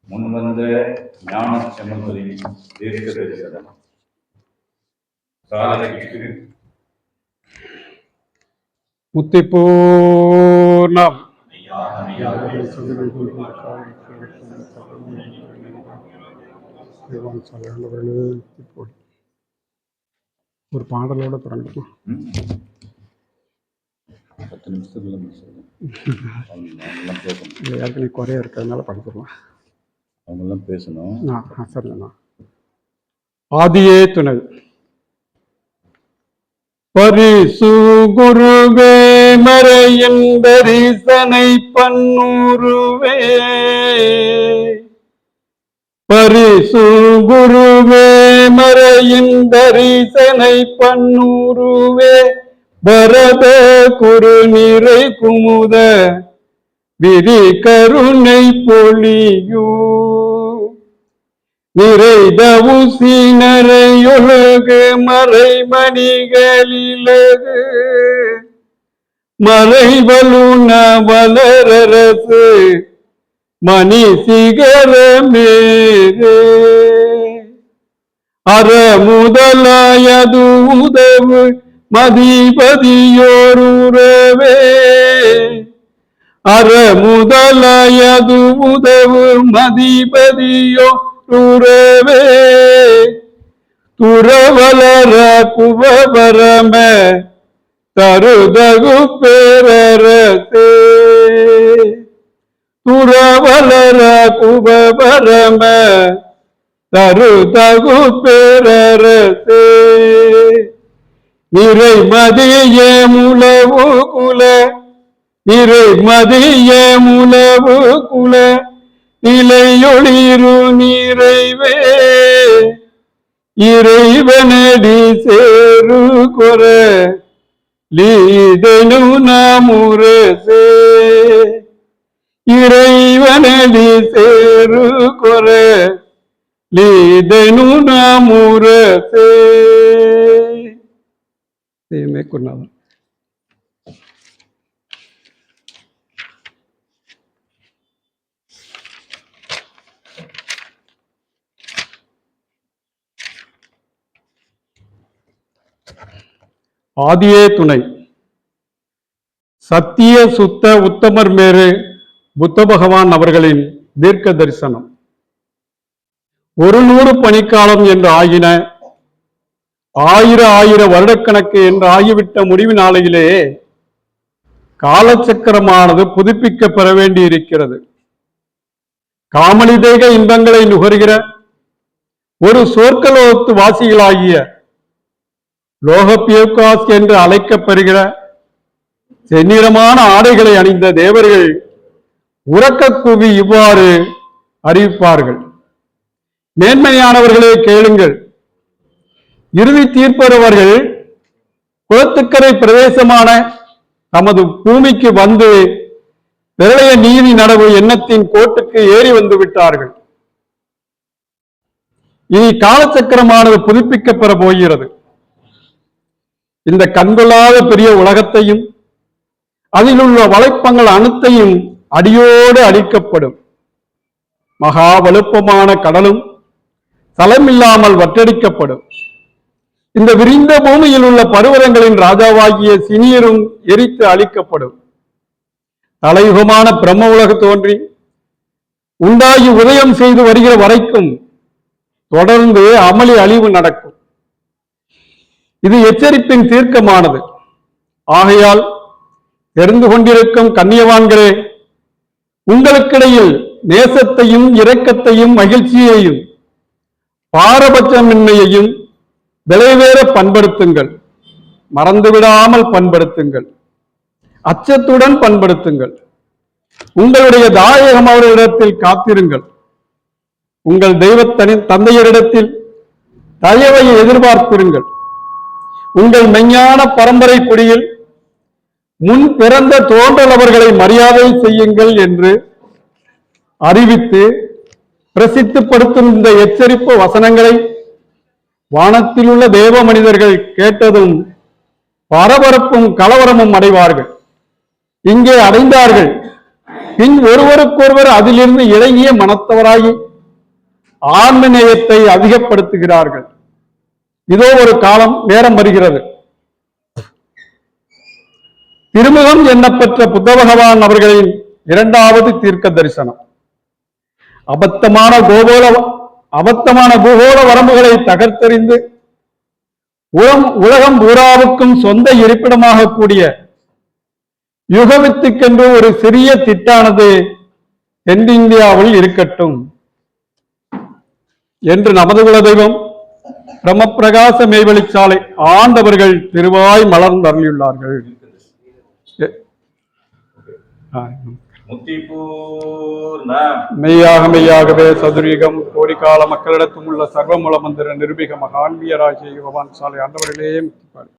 முன்வந்த ஞான செம்மல்களின் தீர்க்க தரிசனம் சாதனைக்கு முத்திப்பூர்ணம். ஒரு பாடலோட தொடங்கணும். 10 நிமிஷத்துல ஏற்கனவே குறைய இருக்கிறதுனால படிச்சிடலாம். அவங்கெல்லாம் பேசணும். சரிண்ணா. ஆதியே துணை. பரிசு குருவே மறையின் தரிசனை பன்னூறுவே. பரிசு குருவே மறையின் தரிசனை பன்னூறுவே. பரத குரு நிறை குமுத விரி கருணை பொழியூ. நிறைதவுசி நரையொழுகு மறைமணிகளிலகு. மறைவலுன வளரரசு மணி சிகரமேரே. அற முதலாயது உதவு மதிபதியோருறவே. அற முதலாயது உதவு மதிபதியோருறவே. துறவலர குபபரம தருதகு பேரரசே. துறவலர குபபரம தருதகு பேரரசே. நிறை மதிய முலவு குல. நிறை மதிய முலவு குல. நிலையொளிரு நிறைவே. இறைவனடி சேரு கொர லீதனு நாமுரசே. இறைவனடி சேரு கொர லீதனு நாமுரசே. மேற்கொண்டாலும் ஆதியே துணை. சத்திய சுத்த உத்தமர் மேரு புத்த பகவான் அவர்களின் தீர்க்க தரிசனம். 100 பணிக்காலம் என்று ஆகின. 1000 வருடக்கணக்கு என்று ஆகிவிட்ட முடிவு நாளையிலே காலச்சக்கரமானது புதுப்பிக்க பெற வேண்டி இருக்கிறது. காமலிதேக இன்பங்களை நுகர்கிற ஒரு சொர்க்கலோகத்து வாசிகளாகிய லோகபியோகாஸ் என்று அழைக்கப்பெறுகிற செந்நிறமான ஆடைகளை அணிந்த தேவர்கள் உறக்க கூவி இவ்வாறு அறிவிப்பார்கள். மேன்மையானவர்களே கேளுங்கள். இறுதி தீர்ப்பவர்கள் குளத்துக்கரை பிரதேசமான தமது பூமிக்கு வந்து பிரளய நீதி நடவு எண்ணத்தின் கோட்டுக்கு ஏறி வந்து விட்டார்கள். இனி காலச்சக்கரமானது புதுப்பிக்க பெற போகிறது. இந்த கண்கொள்ளாத பெரிய உலகத்தையும் அதில் உள்ள வளைப்பங்கள் அனைத்தையும் அடியோடு அழிக்கப்படும். மகா வலுப்பமான கடலும் தளமில்லாமல் வற்றடிக்கப்படும். இந்த விரிந்த பூமியில் உள்ள பருவதங்களின் ராஜாவாகிய சினியரும் எரித்து அழிக்கப்படும். தலையுகமான பிரம்ம உலக தோன்றி உண்டாகி உதயம் செய்து வருகிற வரைக்கும் தொடர்ந்து அமளி அழிவு நடக்கும். இது எச்சரிப்பின் தீர்க்கமானது. ஆகையால் தெரிந்து கொண்டிருக்கும் கண்ணியவான்களே, உங்களுக்கிடையில் நேசத்தையும் இரக்கத்தையும் மகிழ்ச்சியையும் பாரபட்சமின்மையையும் விளைவேற பண்படுத்துங்கள். மறந்துவிடாமல் பண்படுத்துங்கள். அச்சத்துடன் பண்படுத்துங்கள். உங்களுடைய தாயகம் அவர்களிடத்தில் காத்திருங்கள். உங்கள் தெய்வ தந்தையரிடத்தில் தயவை எதிர்பார்த்திருங்கள். உங்கள் மெஞ்ஞான பரம்பரை குடியில் முன் பிறந்த தோன்றலவர்களை மரியாதை செய்யுங்கள் என்று அறிவித்து பிரசித்தப்படுத்தும் இந்த எச்சரிப்பு வசனங்களை வானத்தில் உள்ள தேவ மனிதர்கள் கேட்டதும் பரபரப்பும் கலவரமும் அடைவார்கள். இங்கே அடைந்தார்கள். பின் ஒருவருக்கொருவர் அதிலிருந்து இறங்கிய மனத்தவராகி ஆன்ம நேயத்தை அதிகப்படுத்துகிறார்கள். இதோ ஒரு காலம் நேரம் வருகிறது. திருமுகம் எண்ணப்பெற்ற புத்த பகவான் அவர்களின் இரண்டாவது தீர்க்க தரிசனம். அபத்தமான பூகோள வரம்புகளை தகர்த்தெறிந்து உலகம் பூராவுக்கும் சொந்த இருப்பிடமாக கூடிய யுகவித்துக்கென்று ஒரு சிறிய திட்டானது தென்னிந்தியாவில் இருக்கட்டும் என்று நமது குலதெய்வம் பிரமப்பிரகாச மேய்வழிச்சாலை ஆண்டவர்கள் திருவாய் மலர்ந்தருளியுள்ளார்கள். மெய்யாகவே சதுரீகம் கோடிக்கால மக்களிடத்தும் உள்ள சர்வமூல மந்திர நிரூபிக மகான்வியராகிய பகவான் சாலை ஆண்டவர்களே